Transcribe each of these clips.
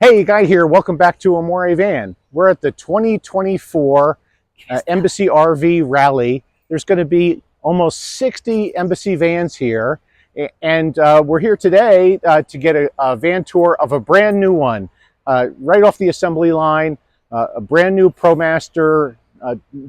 Hey, Guy here. Welcome back to Amore Van. We're at the 2024 Embassy RV Rally. There's going to be almost 60 Embassy vans here. And we're here today to get a van tour of a brand new one, right off the assembly line, a brand new Promaster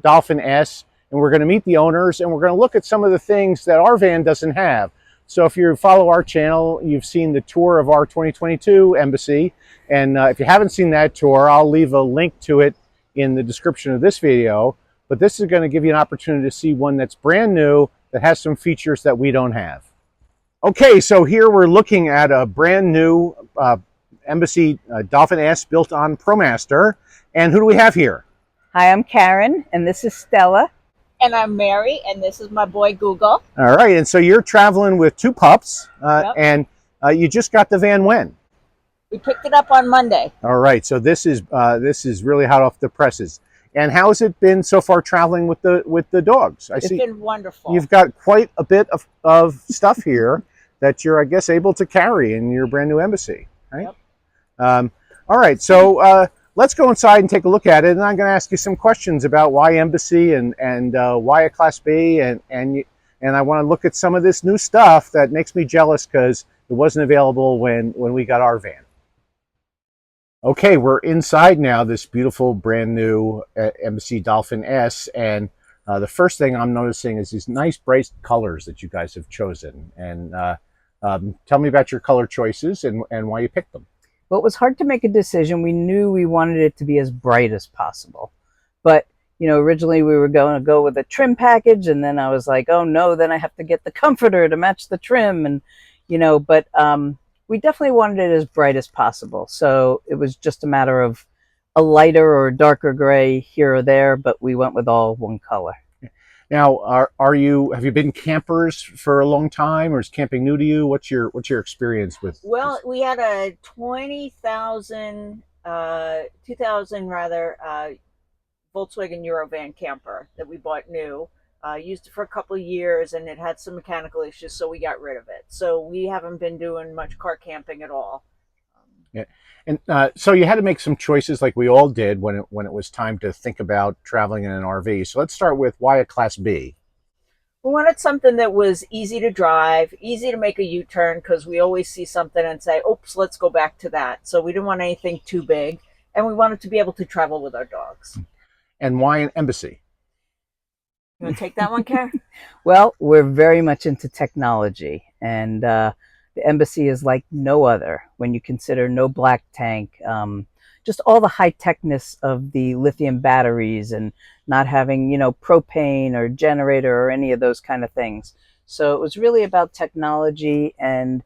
Dolphin S. And we're going to meet the owners and we're going to look at some of the things that our van doesn't have. So if you follow our channel, you've seen the tour of our 2022 Embassy. And if you haven't seen that tour, I'll leave a link to it in the description of this video. But this is going to give you an opportunity to see one that's brand new, that has some features that we don't have. Okay, so here we're looking at a brand new Embassy Dolphin S built on Promaster. And who do we have here? Hi, I'm Karen, and this is Stella. And I'm Mary, and this is my boy Google. All right, and so you're traveling with two pups, Yep. and you just got the van when? We picked it up on Monday. All right, so this is really hot off the presses. And how has it been so far traveling with the dogs? It's been wonderful. You've got quite a bit of stuff here that you're, I guess, able to carry in your brand new Embassy, right? Yep. All right, so let's go inside and take a look at it, and I'm going to ask you some questions about why Embassy and why a Class B, and I want to look at some of this new stuff that makes me jealous because it wasn't available when we got our van. Okay, we're inside now, this beautiful brand new Embassy Dolphin S, and the first thing I'm noticing is these nice bright colors that you guys have chosen. And tell me about your color choices and why you picked them. Well, it was hard to make a decision. We knew we wanted it to be as bright as possible. But, you know, originally we were going to go with a trim package, and then I was like, oh no, then I have to get the comforter to match the trim. And, you know, but we definitely wanted it as bright as possible. So it was just a matter of a lighter or darker gray here or there, but we went with all one color. Now, have you been campers for a long time, or is camping new to you? What's your experience with? Well, we had a 2000 rather, Volkswagen Eurovan camper that we bought new. Used it for a couple of years, and it had some mechanical issues, so we got rid of it. So we haven't been doing much car camping at all. Yeah. And so you had to make some choices, like we all did when it was time to think about traveling in an RV. So let's start with why a Class B. We wanted something that was easy to drive, easy to make a U-turn, because we always see something and say, oops, let's go back to that. So we didn't want anything too big, and we wanted to be able to travel with our dogs. And why an Embassy? You want to take that one, Karen? Well, we're very much into technology, and the Embassy is like no other when you consider no black tank, just all the high-techness of the lithium batteries and not having, you know, propane or generator or any of those kind of things. So it was really about technology and,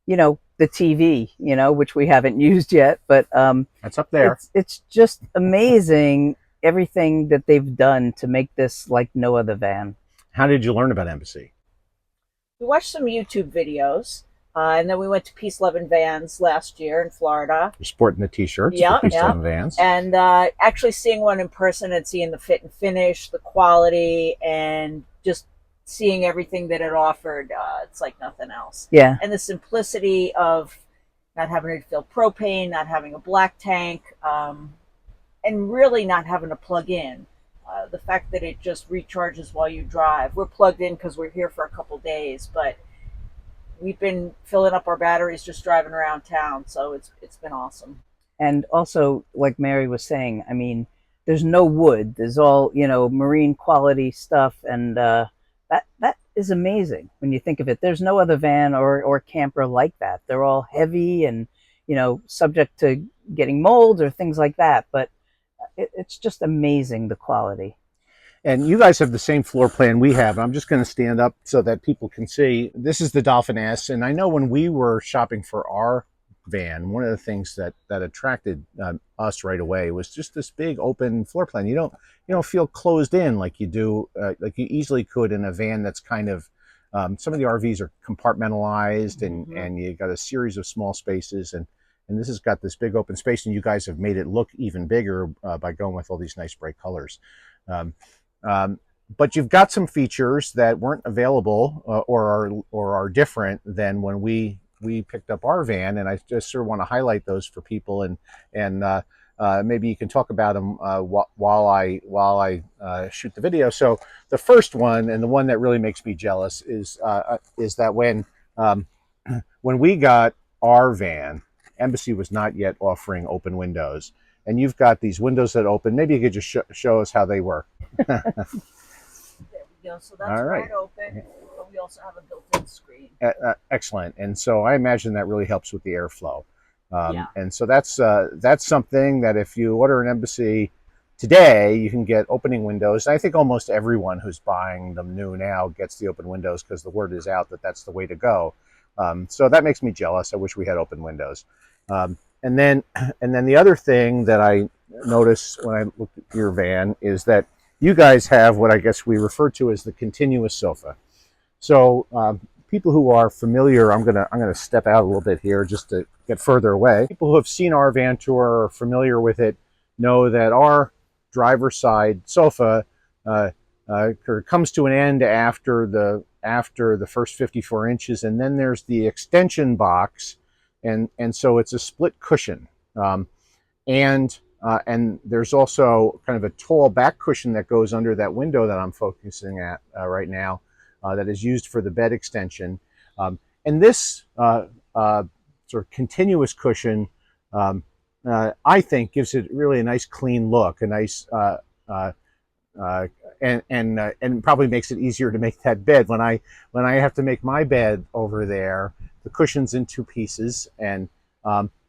you know, the TV, you know, which we haven't used yet, but That's up there. It's just amazing everything that they've done to make this like no other van. How did you learn about Embassy? We watched some YouTube videos, and then we went to Peace Loving Vans last year in Florida. You're sporting the t-shirts. Yeah, for Peace yeah. Loving Vans. And actually seeing one in person and seeing the fit and finish, the quality, and just seeing everything that it offered, it's like nothing else. Yeah. And the simplicity of not having to fill propane, not having a black tank, and really not having to plug in. The fact that it just recharges while you drive. We're plugged in because we're here for a couple days, but we've been filling up our batteries just driving around town, so it's been awesome. And also, like Mary was saying, I mean, there's no wood. There's all, you know, marine quality stuff, and that is amazing when you think of it. There's no other van or camper like that. They're all heavy and, you know, subject to getting mold or things like that, but it's just amazing, the quality. And you guys have the same floor plan we have. I'm just going to stand up so that people can see. This is the Dolphin S, and I know when we were shopping for our van, one of the things that attracted us right away was just this big open floor plan. You don't feel closed in like you do, like you easily could in a van that's kind of, some of the RVs are compartmentalized, and you got a series of small spaces, and this has got this big open space, and you guys have made it look even bigger by going with all these nice bright colors. But you've got some features that weren't available or are different than when we we picked up our van, and I just sort of want to highlight those for people, and maybe you can talk about them while I shoot the video. So the first one, and the one that really makes me jealous, is that when we got our van, Embassy was not yet offering open windows, and you've got these windows that open. Maybe you could just show us how they work. There we go. So that's All right. wide open, but we also have a built-in screen. Excellent. And so I imagine that really helps with the airflow. Yeah. And so that's something that if you order an Embassy today, you can get opening windows. And I think almost everyone who's buying them new now gets the open windows because the word is out that that's the way to go. So that makes me jealous. I wish we had open windows. And then the other thing that I noticed when I looked at your van is that you guys have what I guess we refer to as the continuous sofa. So people who are familiar, I'm gonna step out a little bit here just to get further away. People who have seen our van tour or are familiar with it know that our driver's side sofa comes to an end after the first 54 inches, and then there's the extension box, and so it's a split cushion, and there's also kind of a tall back cushion that goes under that window that I'm focusing at right now, that is used for the bed extension, and this sort of continuous cushion, I think, gives it really a nice clean look, a nice and probably makes it easier to make that bed. When I have to make my bed over there, the cushion's in two pieces, and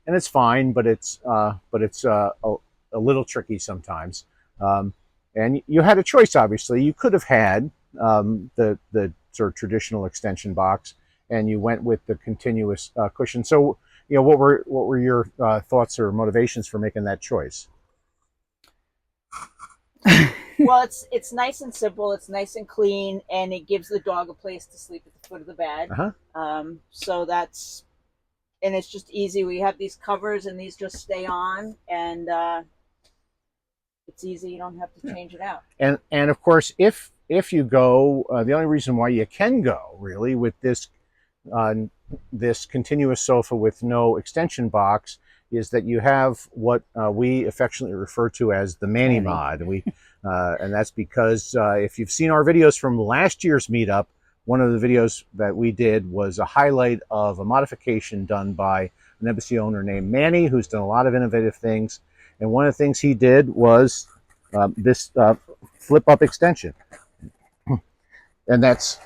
it's fine, but it's a little tricky sometimes. And you had a choice, obviously. You could have had the sort of traditional extension box, and you went with the continuous cushion. So, what were your thoughts or motivations for making that choice? Well, it's nice and simple. It's nice and clean, and it gives the dog a place to sleep at the foot of the bed. So and it's just easy. We have these covers, and these just stay on, and it's easy. You don't have to change it out. And of course, if you go, the only reason why you can go really with this continuous sofa with no extension box is that you have what we affectionately refer to as the Manny mod. And that's because if you've seen our videos from last year's meetup, one of the videos that we did was a highlight of a modification done by an Embassy owner named Manny, who's done a lot of innovative things. And one of the things he did was this flip-up extension. And that's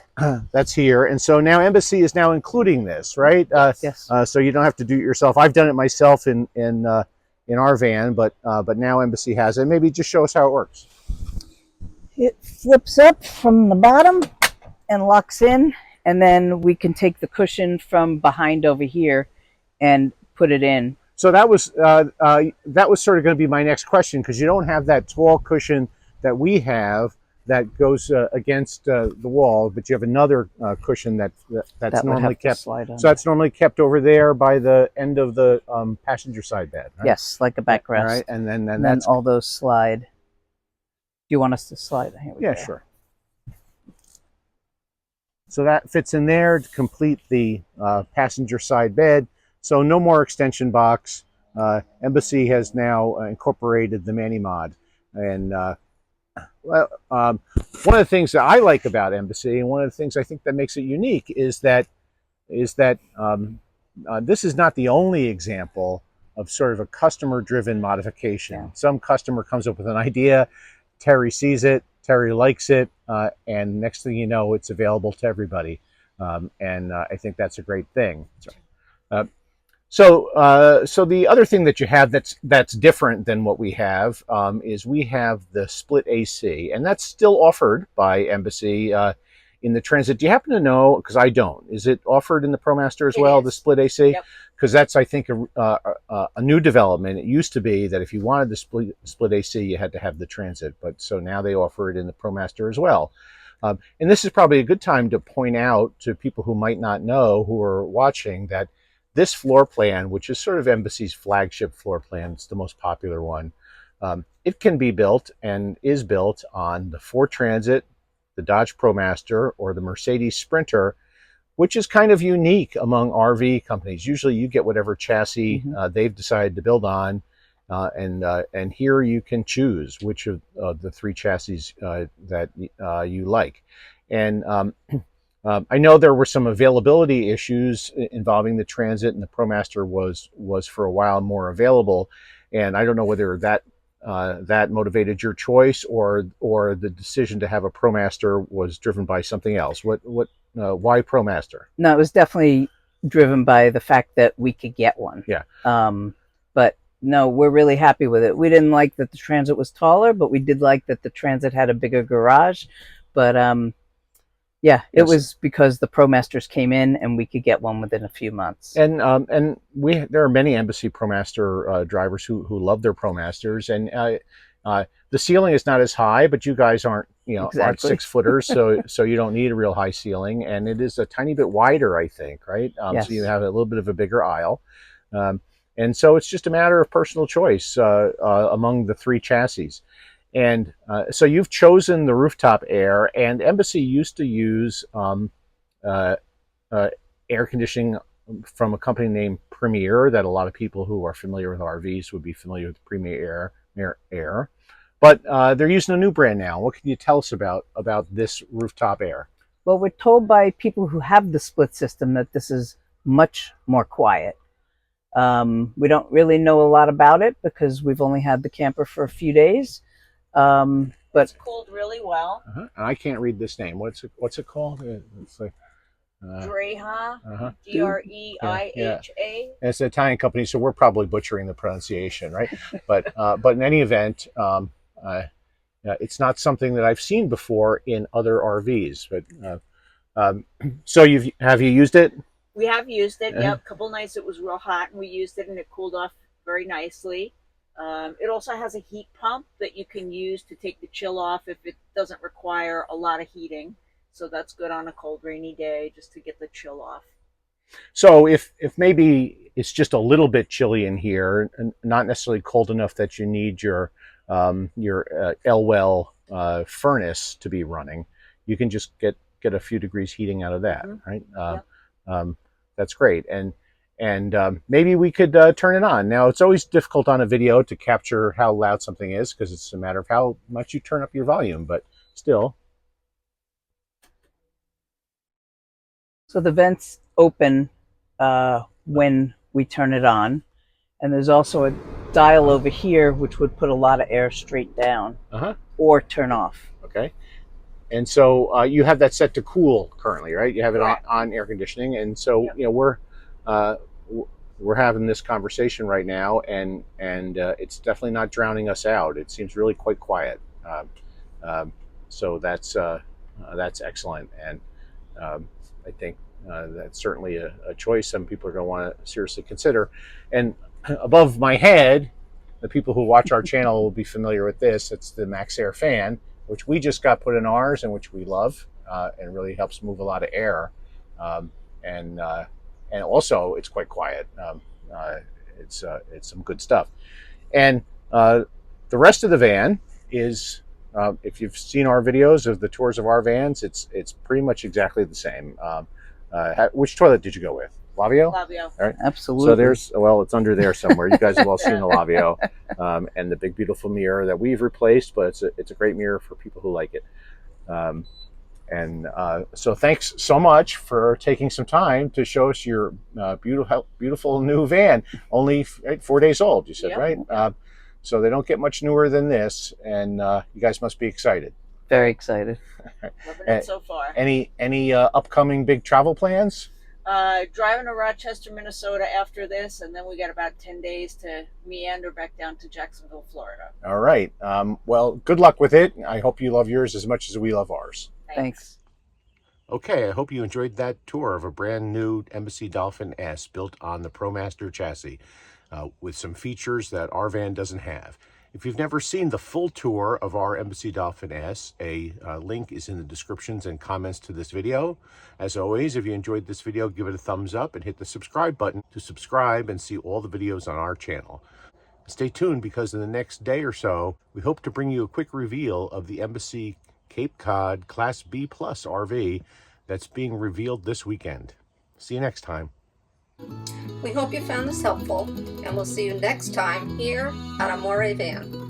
here. And so now Embassy is now including this, right? Yes. So you don't have to do it yourself. I've done it myself in our van, but now Embassy has it. Maybe just show us how it works. It flips up from the bottom and locks in, and then we can take the cushion from behind over here and put it in. So that was sort of going to be my next question, because you don't have that tall cushion that we have that goes against the wall, but you have another cushion that's normally kept. So that's normally kept over there by the end of the passenger side bed. Right? Yes, like a backrest. Right, and then that's all those slide. Do you want us to slide? Here we go. Sure. So that fits in there to complete the passenger side bed. So no more extension box. Embassy has now incorporated the Manny mod, and one of the things that I like about Embassy, and one of the things I think that makes it unique, is that this is not the only example of sort of a customer-driven modification. Yeah. Some customer comes up with an idea, Terry sees it, Terry likes it, and next thing you know, it's available to everybody. And I think that's a great thing. So the other thing that you have that's different than what we have is we have the split AC, and that's still offered by Embassy in the Transit. Do you happen to know? Because I don't. Is it offered in the Promaster as well, the split AC? Because that's, I think, a new development. It used to be that if you wanted the split AC, you had to have the Transit, but so now they offer it in the Promaster as well. And this is probably a good time to point out to people who might not know, who are watching, that this floor plan, which is sort of Embassy's flagship floor plan, it's the most popular one, it can be built and is built on the Ford Transit, the Dodge Promaster, or the Mercedes Sprinter, which is kind of unique among RV companies. Usually you get whatever chassis they've decided to build on, and here you can choose which of the three chassis that you like. And I know there were some availability issues involving the Transit, and the Promaster was for a while more available. And I don't know whether that motivated your choice, or the decision to have a Promaster was driven by something else. Why Promaster? No, it was definitely driven by the fact that we could get one. Yeah. But no, we're really happy with it. We didn't like that the Transit was taller, but we did like that the Transit had a bigger garage. But yeah, it was because the Promasters came in and we could get one within a few months. And there are many Embassy Promaster drivers who love their Promasters, and the ceiling is not as high, but you guys aren't aren't 6 footers, so you don't need a real high ceiling, and it is a tiny bit wider, I think, right? Yes. So you have a little bit of a bigger aisle, and so it's just a matter of personal choice among the three chassis. And so you've chosen the Rooftop Air, and Embassy used to use air conditioning from a company named Premier, that a lot of people who are familiar with RVs would be familiar with Premier Air. But they're using a new brand now. What can you tell us about this Rooftop Air? Well, we're told by people who have the split system that this is much more quiet. We don't really know a lot about it because we've only had the camper for a few days. But it's cooled really well. And I can't read this name. What's it called? It's like Dreiha, D-R-E-I-H-A. It's an Italian company, so we're probably butchering the pronunciation, right? But in any event, it's not something that I've seen before in other RVs. But so have you used it? We have used it. Yep, a couple nights it was real hot, and we used it, and it cooled off very nicely. It also has a heat pump that you can use to take the chill off if it doesn't require a lot of heating. So that's good on a cold, rainy day, just to get the chill off. So if maybe it's just a little bit chilly in here, and not necessarily cold enough that you need your Elwell furnace to be running, you can just get a few degrees heating out of that, right? That's great. And maybe we could turn it on. Now, it's always difficult on a video to capture how loud something is because it's a matter of how much you turn up your volume, but still. So the vents open when we turn it on. And there's also a dial over here which would put a lot of air straight down or turn off. Okay. And so you have that set to cool currently, right? You have it on air conditioning. And so, we're having this conversation right now, and it's definitely not drowning us out. It seems really quite quiet. So that's excellent. And I think that's certainly a choice some people are going to want to seriously consider. And above my head, the people who watch our channel will be familiar with this. It's the Max Air fan, which we just got put in ours and which we love, and really helps move a lot of air. And also it's quite quiet. It's some good stuff. And the rest of the van is, if you've seen our videos of the tours of our vans, it's pretty much exactly the same. Which toilet did you go with? Lavio? Lavio. All right. Absolutely. So it's under there somewhere. You guys have all seen the Lavio, and the big beautiful mirror that we've replaced, but it's a great mirror for people who like it. So thanks so much for taking some time to show us your beautiful new van. Only 4 days old, you said, right? So they don't get much newer than this, and you guys must be excited. Very excited. Loving it so far. Any upcoming big travel plans? Driving to Rochester, Minnesota after this, and then we got about 10 days to meander back down to Jacksonville, Florida. All right. Well, good luck with it. I hope you love yours as much as we love ours. Thanks. Okay, I hope you enjoyed that tour of a brand new Embassy Dolphin S built on the Promaster chassis with some features that our van doesn't have. If you've never seen the full tour of our Embassy Dolphin S, a link is in the descriptions and comments to this video. As always, if you enjoyed this video, give it a thumbs up and hit the subscribe button to subscribe and see all the videos on our channel. Stay tuned because in the next day or so, we hope to bring you a quick reveal of the Embassy Cape Cod Class B Plus RV that's being revealed this weekend. See you next time. We hope you found this helpful, and we'll see you next time here on Amore Van.